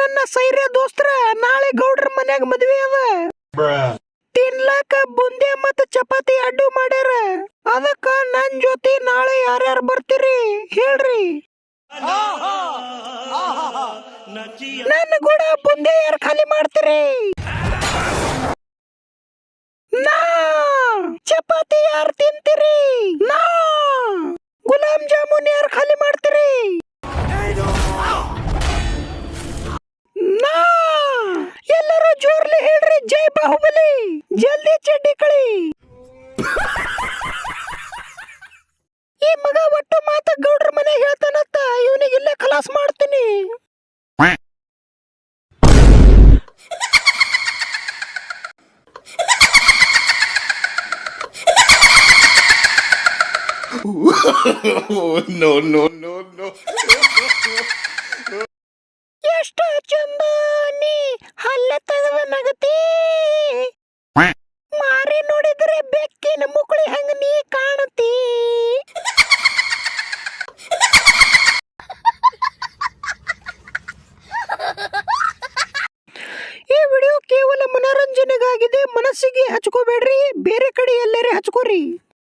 ನನ್ನ ಸೈರ್ಯ ದೋಸ್ತ್ರ ನಾಳೆ ಗೌಡ್ರ ಮನ್ಯಾಗ ಮದ್ವೆ ಅದ. ತಿನ್ಲಾಕ ಬುಂದೆ ಮತ್ತ ಚಪಾತಿ ಅಡ್ಡು ಮಾಡ್ಯಾರ. ಅದಕ್ಕ ನನ್ ಜೊತೆ ನಾಳೆ ಯಾರ್ಯಾರು ಬರ್ತೀರಿ ಹೇಳ್ರಿ. ನನ್ನ ಕೂಡ ಬುಂದೆ ಯಾರು ಖಾಲಿ ಮಾಡ್ತೀರಿ? ನಾ. ಚಪಾತಿ ಯಾರು ತಿಂತೀರಿ? ನಾ. ಗುಲಾಬ್ ಜಾಮೂನ್ ಯಾರು ಖಾಲಿ ಮಾಡ್ತೀರಿ? ನಾ. ಎಲ್ಲರೂ ಜೋರ್ಲಿ ಹೇಳ್ರಿ ಜೈ ಬಾಹುಬಲಿ. ಜಲ್ದಿ ಚಡ್ಡಿ ಕಳಿ. ಈ ಮಗ ಒಟ್ಟು ಮಾತ ಗೌಡ್ರ ಮನೆ ಹೇಳ್ತಾನತ್ತ, ಇವನಿಗೆ ಇಲ್ಲೇ ಖಲಾಸ್ ಮಾಡ್ತೀನಿ. No, no, no, no. ಎಷ್ಟ ಚಂದ ನೀ ಹಲ್ಲ ತೆಗೆದ ನಗತಿ, ಮಾರಿ ನೋಡಿದ್ರೆ ಬೆಕ್ಕಿನ ಮುಕುಳಿ ಹಂಗ ನೀ ಕಾಣತಿ. ಈ ವಿಡಿಯೋ ಕೇವಲ ಮನೋರಂಜನೆಗಾಗಿದೆ. ಮನಸ್ಸಿಗೆ ಹಚ್ಕೋಬೇಡ್ರಿ, ಬೇರೆ ಕಡೆ ಎಲ್ಲರೇ ಹಚ್ಕೋರಿ.